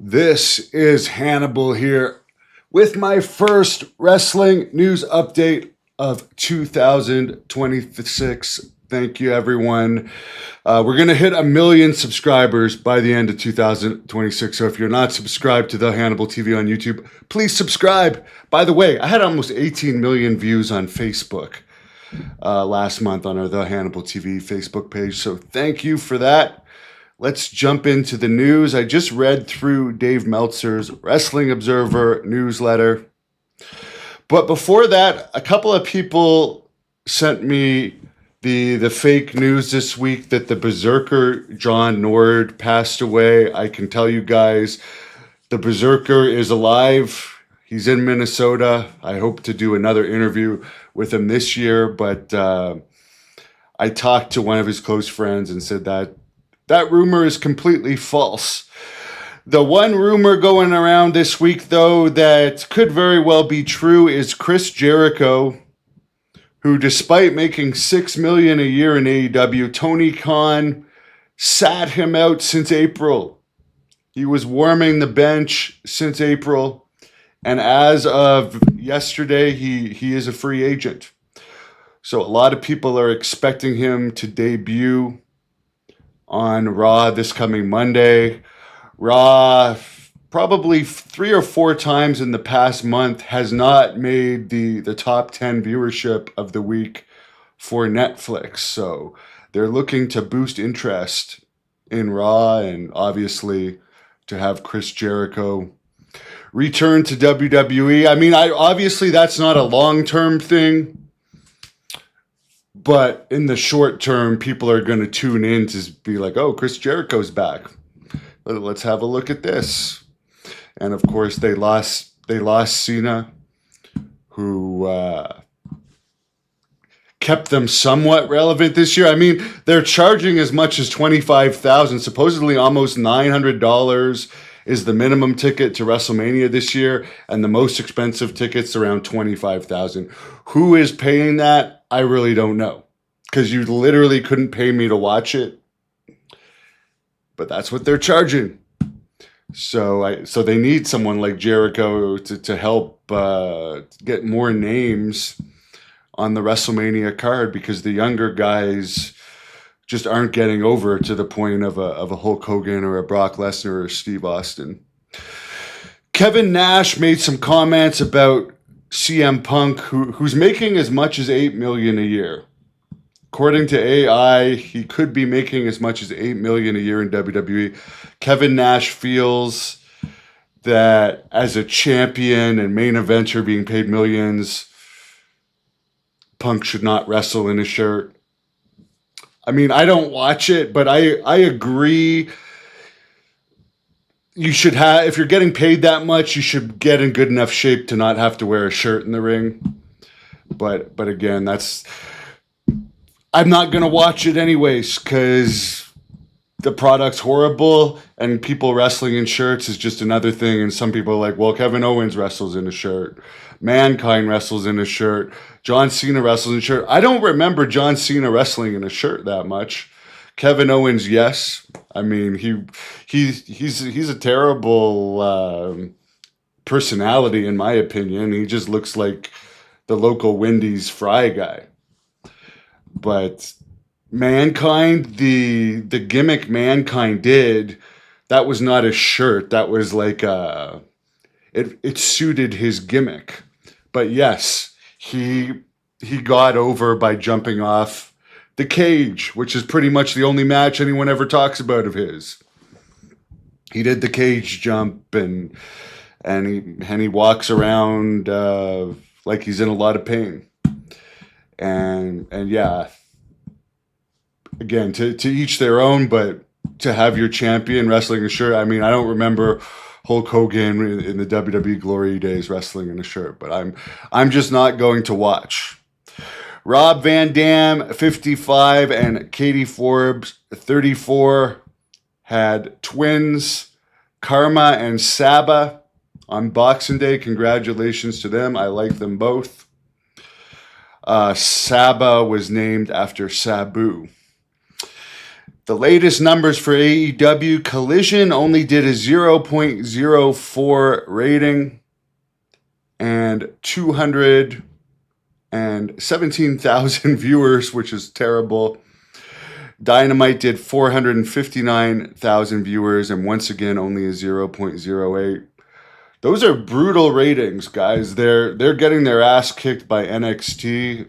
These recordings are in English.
This is Hannibal here with my first wrestling news update of 2026. Thank you, everyone. We're going to hit 1 million subscribers by the end of 2026. So if you're not subscribed to The Hannibal TV on YouTube, please subscribe. By the way, I had almost 18 million views on Facebook last month on our The Hannibal TV Facebook page. So thank you for that. Let's jump into the news. I just read through Dave Meltzer's Wrestling Observer newsletter. But before that, a couple of people sent me the fake news this week that the Berserker John Nord passed away. I can tell you guys, the Berserker is alive. He's in Minnesota. I hope to do another interview with him this year. But I talked to one of his close friends and said that rumor is completely false. The one rumor going around this week, though, that could very well be true is Chris Jericho, who, despite making $6 million a year in AEW, Tony Khan sat him out since April. He was warming the bench since April, and as of yesterday, he is a free agent. So a lot of people are expecting him to debut on Raw this coming Monday. Raw, probably 3 or 4 times in the past month, has not made the top 10 viewership of the week for Netflix. So they're looking to boost interest in Raw and obviously to have Chris Jericho return to WWE. I mean, obviously that's not a long-term thing. But in the short term, people are going to tune in to be like, oh, Chris Jericho's back. Let's have a look at this. And of course, they lost Cena, who kept them somewhat relevant this year. I mean, they're charging as much as $25,000, supposedly almost $900 is the minimum ticket to WrestleMania this year, and the most expensive tickets around $25,000. Who is paying that? I really don't know, because you literally couldn't pay me to watch it, but that's what they're charging. So they need someone like Jericho to help get more names on the WrestleMania card, because the younger guys just aren't getting over to the point of a Hulk Hogan or a Brock Lesnar or Steve Austin. Kevin Nash made some comments about CM Punk, who's making as much as $8 million a year. According to AI, he could be making as much as $8 million a year in WWE. Kevin Nash feels that as a champion and main eventer being paid millions, Punk should not wrestle in a shirt. I mean, I don't watch it, but I agree. You should have, if you're getting paid that much, you should get in good enough shape to not have to wear a shirt in the ring. But again, I'm not going to watch it anyways, because the product's horrible and people wrestling in shirts is just another thing. And some people are like, well, Kevin Owens wrestles in a shirt. Mankind wrestles in a shirt. John Cena wrestles in a shirt. I don't remember John Cena wrestling in a shirt that much. Kevin Owens, yes. I mean, he's a terrible personality, in my opinion. He just looks like the local Wendy's fry guy. But Mankind, the gimmick Mankind did, that was not a shirt. That was like it suited his gimmick. But yes, he got over by jumping off the cage, which is pretty much the only match anyone ever talks about of his. He did the cage jump and he walks around like he's in a lot of pain. And yeah, again, to each their own, but to have your champion wrestling a shirt. I mean, I don't remember Hulk Hogan in the WWE glory days wrestling in a shirt, but I'm just not going to watch. Rob Van Dam, 55, and Katie Forbes, 34, had twins, Karma and Saba, on Boxing Day. Congratulations to them. I like them both. Saba was named after Sabu. The latest numbers for AEW, Collision only did a 0.04 rating and 217,000 viewers, which is terrible. Dynamite did 459,000 viewers and once again only a 0.08. Those are brutal ratings, guys. They're getting their ass kicked by NXT.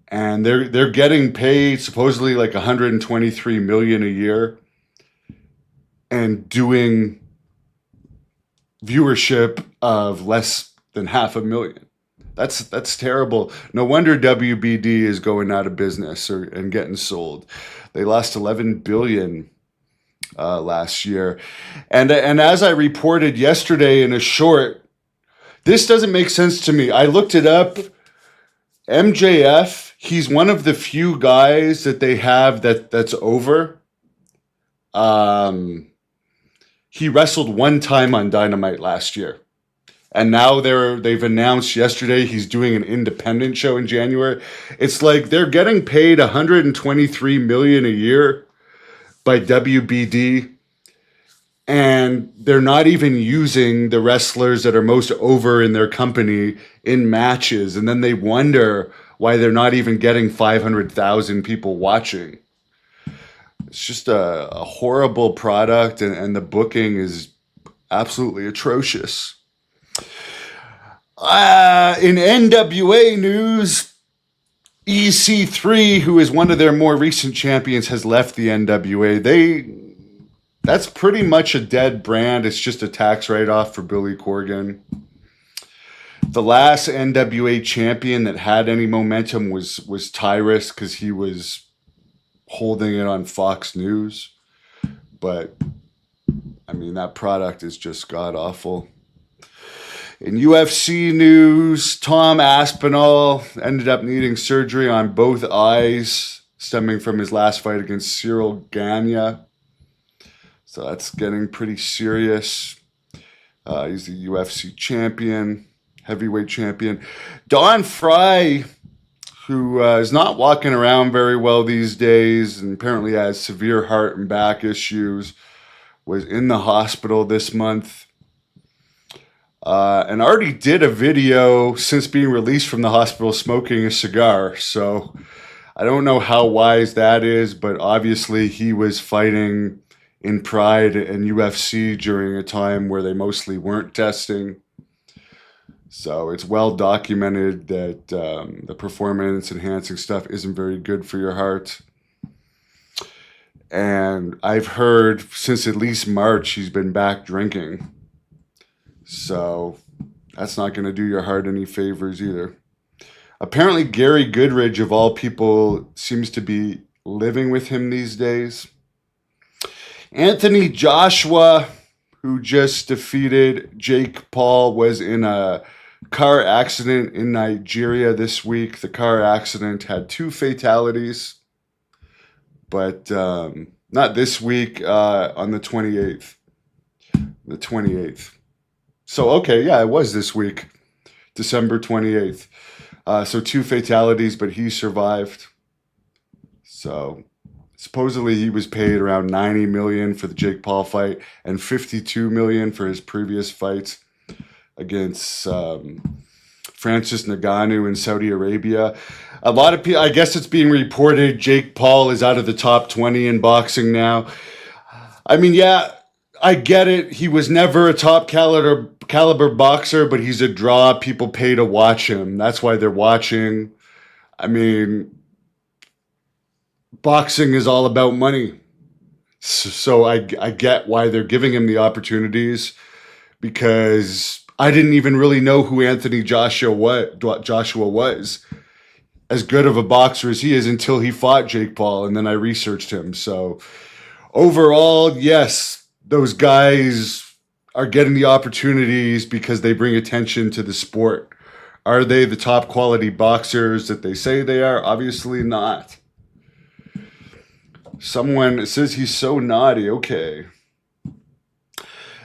And they're getting paid supposedly like $123 million a year and doing viewership of less than 500,000. That's terrible. No wonder WBD is going out of business and getting sold. They lost $11 billion last year. And as I reported yesterday in a short, this doesn't make sense to me. I looked it up. MJF, he's one of the few guys that they have that's over. He wrestled one time on Dynamite last year. And now they've announced yesterday he's doing an independent show in January. It's like they're getting paid $123 million a year by WBD. And they're not even using the wrestlers that are most over in their company in matches. And then they wonder why they're not even getting 500,000 people watching. It's just a horrible product, and the booking is absolutely atrocious. In NWA news, EC3, who is one of their more recent champions, has left the NWA. That's pretty much a dead brand. It's just a tax write-off for Billy Corgan. The last NWA champion that had any momentum was Tyrus, because he was holding it on Fox News. But, I mean, that product is just god-awful. In UFC news, Tom Aspinall ended up needing surgery on both eyes, stemming from his last fight against Cyril Gane. So that's getting pretty serious. He's the UFC champion, heavyweight champion. Don Fry, who is not walking around very well these days and apparently has severe heart and back issues, was in the hospital this month. And already did a video since being released from the hospital smoking a cigar. So I don't know how wise that is, but obviously he was fighting in Pride and UFC during a time where they mostly weren't testing. So it's well documented that the performance enhancing stuff isn't very good for your heart. And I've heard since at least March he's been back drinking. So that's not going to do your heart any favors either. Apparently Gary Goodridge, of all people, seems to be living with him these days. Anthony Joshua, who just defeated Jake Paul, was in a car accident in Nigeria this week. The car accident had 2 fatalities, but not this week, on the 28th. The 28th. So, okay, yeah, it was this week, December 28th. So 2 fatalities, but he survived. So supposedly he was paid around $90 million for the Jake Paul fight and $52 million for his previous fights against Francis Ngannou in Saudi Arabia. A lot of people, I guess it's being reported Jake Paul is out of the top 20 in boxing now. I mean, yeah, I get it. He was never a top caliber boxer, but he's a draw. People pay to watch him. That's why they're watching. I mean, boxing is all about money. So I get why they're giving him the opportunities, because I didn't even really know who Anthony Joshua was. As good of a boxer as he is until he fought Jake Paul, and then I researched him. So overall, yes, those guys are getting the opportunities because they bring attention to the sport. Are they the top quality boxers that they say they are? Obviously not. Someone says he's so naughty. Okay.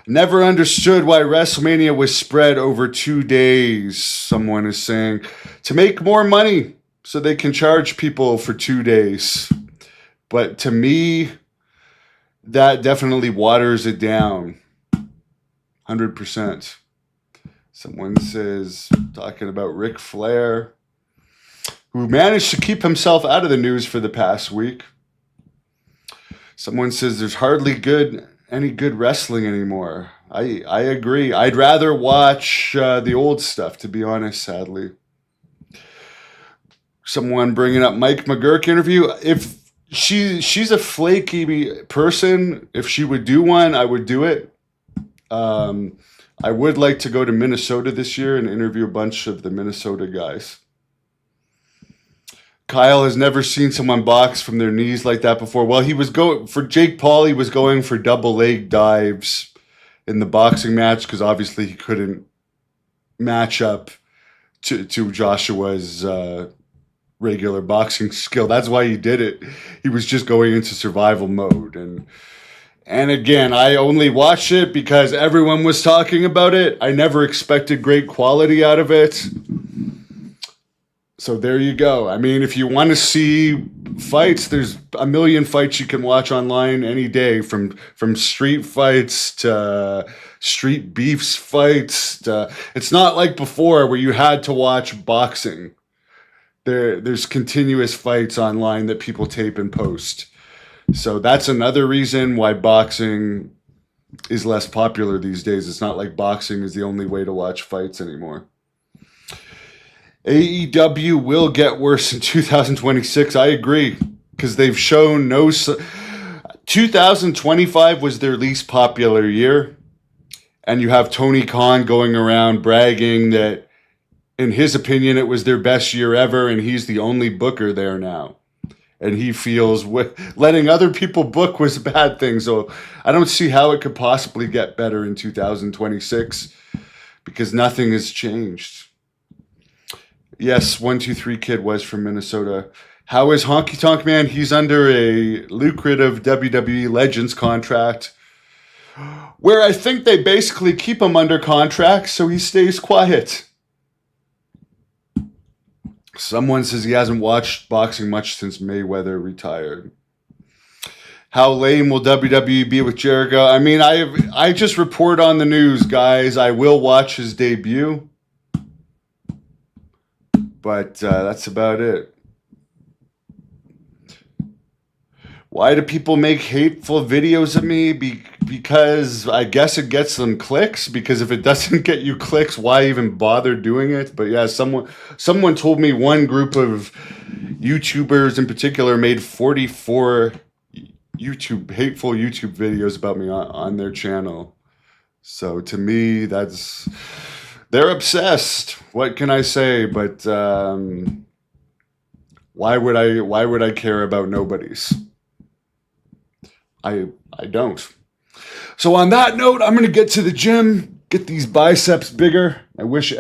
Never understood why WrestleMania was spread over 2 days, someone is saying. To make more money so they can charge people for 2 days. But to me, that definitely waters it down. 100%. Someone says, talking about Ric Flair, who managed to keep himself out of the news for the past week. Someone says there's hardly any good wrestling anymore. I agree. I'd rather watch the old stuff, to be honest, sadly. Someone bringing up Mike McGurk interview. If she's a flaky person, if she would do one, I would do it. I would like to go to Minnesota this year and interview a bunch of the Minnesota guys. Kyle has never seen someone box from their knees like that before. Well, he was for Jake Paul, he was going for double leg dives in the boxing match because obviously he couldn't match up to Joshua's regular boxing skill. That's why he did it. He was just going into survival mode. And again, I only watched it because everyone was talking about it. I never expected great quality out of it. So there you go. I mean, if you want to see fights, there's a million fights you can watch online any day, from street fights to street beefs fights. It's not like before where you had to watch boxing. There's continuous fights online that people tape and post. So that's another reason why boxing is less popular these days. It's not like boxing is the only way to watch fights anymore. AEW will get worse in 2026. I agree, because they've shown 2025 was their least popular year. And you have Tony Khan going around bragging that, in his opinion, it was their best year ever, and he's the only booker there now. And he feels letting other people book was a bad thing. So I don't see how it could possibly get better in 2026, because nothing has changed. Yes, 123 Kid was from Minnesota. How is Honky Tonk Man? He's under a lucrative WWE Legends contract, where I think they basically keep him under contract so he stays quiet. Someone says he hasn't watched boxing much since Mayweather retired. How lame will WWE be with Jericho? I mean, I just report on the news, guys. I will watch his debut, but that's about it. Why do people make hateful videos of me? Because I guess it gets them clicks. Because if it doesn't get you clicks, why even bother doing it? But yeah, someone told me one group of YouTubers in particular made 44 hateful YouTube videos about me on their channel. So to me, they're obsessed. What can I say? But why would I care about nobody's? I don't. So on that note, I'm going to get to the gym, get these biceps bigger. I wish